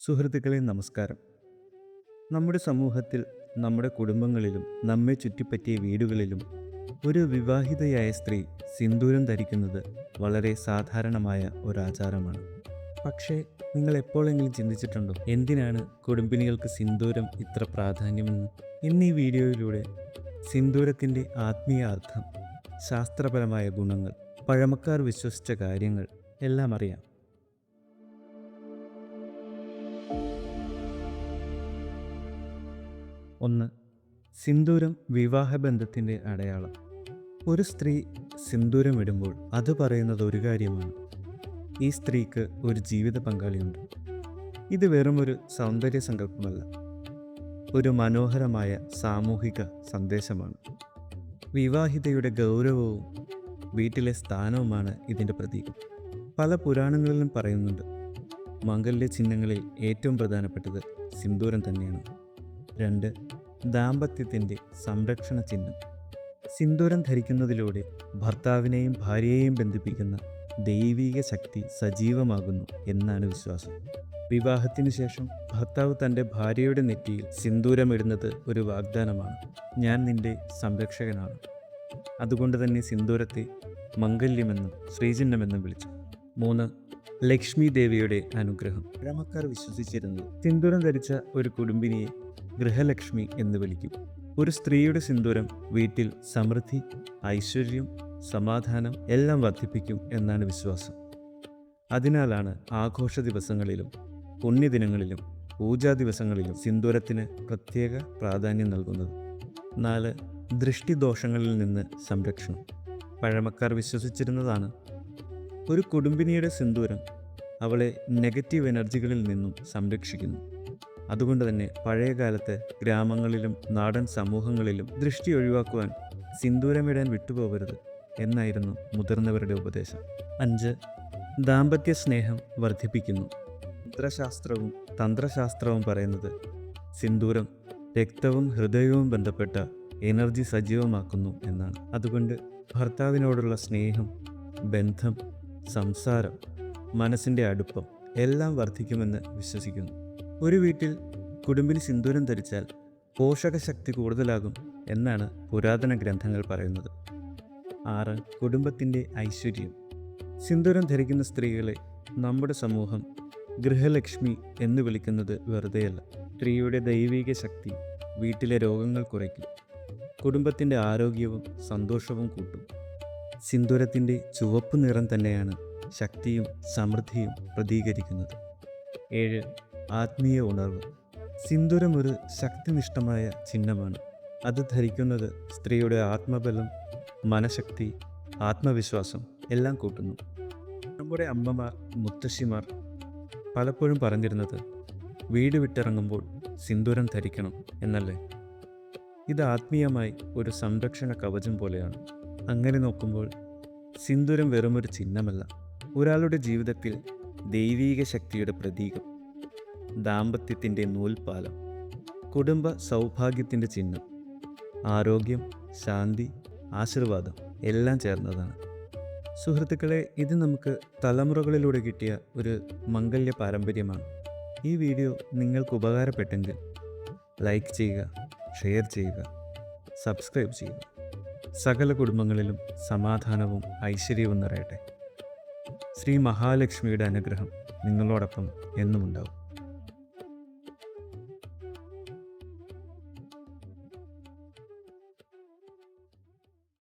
സുഹൃത്തുക്കളെ നമസ്കാരം. നമ്മുടെ സമൂഹത്തിൽ, നമ്മുടെ കുടുംബങ്ങളിലും നമ്മെ ചുറ്റിപ്പറ്റിയ വീടുകളിലും ഒരു വിവാഹിതയായ സ്ത്രീ സിന്ദൂരം ധരിക്കുന്നത് വളരെ സാധാരണമായ ഒരാചാരമാണ്. പക്ഷേ നിങ്ങൾ എപ്പോഴെങ്കിലും ചിന്തിച്ചിട്ടുണ്ടോ എന്തിനാണ് കുടുംബിനികൾക്ക് സിന്ദൂരം ഇത്ര പ്രാധാന്യമെന്ന്? ഇന്ന് ഈ വീഡിയോയിലൂടെ സിന്ദൂരത്തിൻ്റെ ആത്മീയ അർത്ഥം, ശാസ്ത്രപരമായ ഗുണങ്ങൾ, പഴമക്കാർ വിശ്വസിച്ച കാര്യങ്ങൾ എല്ലാം അറിയാം. 1. സിന്ദൂരം വിവാഹബന്ധത്തിൻ്റെ അടയാളം. ഒരു സ്ത്രീ സിന്ദൂരം ഇടുമ്പോൾ അത് പറയുന്നത് ഒരു കാര്യമാണ്: ഈ സ്ത്രീക്ക് ഒരു ജീവിത പങ്കാളിയുണ്ട്. ഇത് വെറുമൊരു സൗന്ദര്യ സങ്കല്പമല്ല, ഒരു മനോഹരമായ സാമൂഹിക സന്ദേശമാണ്. വിവാഹിതയുടെ ഗൗരവവും വീട്ടിലെ സ്ഥാനവുമാണ് ഇതിൻ്റെ പ്രതീകം. പല പുരാണങ്ങളിലും പറയുന്നുണ്ട്, മംഗല്യ ചിഹ്നങ്ങളിൽ ഏറ്റവും പ്രധാനപ്പെട്ടത് സിന്ദൂരം തന്നെയാണ്. 2. ദാമ്പത്യത്തിൻ്റെ സംരക്ഷണ ചിഹ്നം. സിന്ദൂരം ധരിക്കുന്നതിലൂടെ ഭർത്താവിനെയും ഭാര്യയെയും ബന്ധിപ്പിക്കുന്ന ദൈവിക ശക്തി സജീവമാകുന്നു എന്നാണ് വിശ്വാസം. വിവാഹത്തിനു ശേഷം ഭർത്താവ് തൻ്റെ ഭാര്യയുടെ നെറ്റിയിൽ സിന്ദൂരമിടുന്നത് ഒരു വാഗ്ദാനമാണ്: ഞാൻ നിന്റെ സംരക്ഷകനാണ്. അതുകൊണ്ട് തന്നെ സിന്ദൂരത്തെ മംഗല്യമെന്നും ശ്രീചിഹ്നമെന്നും വിളിച്ചു. 3. ലക്ഷ്മി ദേവിയുടെ അനുഗ്രഹം. പഴമക്കാർ വിശ്വസിച്ചിരുന്നത് സിന്ദൂരം ധരിച്ച ഒരു കുടുംബിനിയെ ഗൃഹലക്ഷ്മി എന്ന് വിളിക്കും. ഒരു സ്ത്രീയുടെ സിന്ദൂരം വീട്ടിൽ സമൃദ്ധി, ഐശ്വര്യം, സമാധാനം എല്ലാം വർദ്ധിപ്പിക്കും എന്നാണ് വിശ്വാസം. അതിനാലാണ് ആഘോഷ ദിവസങ്ങളിലും പുണ്യദിനങ്ങളിലും പൂജാ ദിവസങ്ങളിലും സിന്ദൂരത്തിന് പ്രത്യേക പ്രാധാന്യം നൽകുന്നത്. 4. ദൃഷ്ടിദോഷങ്ങളിൽ നിന്ന് സംരക്ഷണം. പഴമക്കാർ വിശ്വസിച്ചിരുന്നതാണ്, ഒരു കുടുംബിനിയുടെ സിന്ദൂരം അവളെ നെഗറ്റീവ് എനർജികളിൽ നിന്നും സംരക്ഷിക്കുന്നു. അതുകൊണ്ട് തന്നെ പഴയകാലത്ത് ഗ്രാമങ്ങളിലും നാടൻ സമൂഹങ്ങളിലും ദൃഷ്ടി ഒഴിവാക്കുവാൻ സിന്ദൂരമിടാൻ വിട്ടുപോകരുത് എന്നായിരുന്നു മുതിർന്നവരുടെ ഉപദേശം. 5. ദാമ്പത്യ സ്നേഹം വർദ്ധിപ്പിക്കുന്നു. തന്ത്രശാസ്ത്രവും പറയുന്നത് സിന്ദൂരം രക്തവും ഹൃദയവും ബന്ധപ്പെട്ട എനർജി സജീവമാക്കുന്നു എന്നാണ്. അതുകൊണ്ട് ഭർത്താവിനോടുള്ള സ്നേഹം, ബന്ധം, സംസാരം, മനസ്സിൻ്റെ അടുപ്പം എല്ലാം വർദ്ധിക്കുമെന്ന് വിശ്വസിക്കുന്നു. ഒരു വീട്ടിൽ കുടുംബിനി സിന്ദൂരം ധരിച്ചാൽ പോഷകശക്തി കൂടുതലാകും എന്നാണ് പുരാതന ഗ്രന്ഥങ്ങൾ പറയുന്നത്. 6. കുടുംബത്തിൻ്റെ ഐശ്വര്യം. സിന്ദൂരം ധരിക്കുന്ന സ്ത്രീകളെ നമ്മുടെ സമൂഹം ഗൃഹലക്ഷ്മി എന്ന് വിളിക്കുന്നത് വെറുതെയല്ല. സ്ത്രീയുടെ ദൈവിക ശക്തി വീട്ടിലെ രോഗങ്ങൾ കുറയ്ക്കും, കുടുംബത്തിൻ്റെ ആരോഗ്യവും സന്തോഷവും കൂട്ടും. സിന്ദൂരത്തിൻ്റെ ചുവപ്പ് നിറം തന്നെയാണ് ശക്തിയും സമൃദ്ധിയും പ്രതീകരിക്കുന്നത്. 7. ആത്മീയ ഉണർവ്. സിന്ദൂരം ഒരു ശക്തിനിഷ്ഠമായ ചിഹ്നമാണ്. അത് ധരിക്കുന്നത് സ്ത്രീയുടെ ആത്മബലം, മനഃശക്തി, ആത്മവിശ്വാസം എല്ലാം കൂട്ടുന്നു. നമ്മുടെ അമ്മമാർ, മുത്തശ്ശിമാർ പലപ്പോഴും പറഞ്ഞിരുന്നത് വീട് വിട്ടിറങ്ങുമ്പോൾ സിന്ദൂരം ധരിക്കണം എന്നല്ലേ. ഇത് ആത്മീയമായി ഒരു സംരക്ഷണ കവചം പോലെയാണ്. അങ്ങനെ നോക്കുമ്പോൾ സിന്ദൂരം വെറുമൊരു ചിഹ്നമല്ല, ഒരാളുടെ ജീവിതത്തിൽ ദൈവീക ശക്തിയുടെ പ്രതീകം, ദാമ്പത്യത്തിൻ്റെ നൂൽപ്പാലം, കുടുംബ സൗഭാഗ്യത്തിൻ്റെ ചിഹ്നം, ആരോഗ്യം, ശാന്തി, ആശീർവാദം എല്ലാം ചേർന്നതാണ്. സുഹൃത്തുക്കളെ, ഇത് നമുക്ക് തലമുറകളിലൂടെ കിട്ടിയ ഒരു മംഗല്യ പാരമ്പര്യമാണ്. ഈ വീഡിയോ നിങ്ങൾക്ക് ഉപകാരപ്പെട്ടെങ്കിൽ ലൈക്ക് ചെയ്യുക, ഷെയർ ചെയ്യുക, സബ്സ്ക്രൈബ് ചെയ്യുക. സകല കുടുംബങ്ങളിലും സമാധാനവും ഐശ്വര്യവും നിറയട്ടെ. ശ്രീ മഹാലക്ഷ്മിയുടെ അനുഗ്രഹം നിങ്ങളോടൊപ്പം എന്നും ഉണ്ടാവും.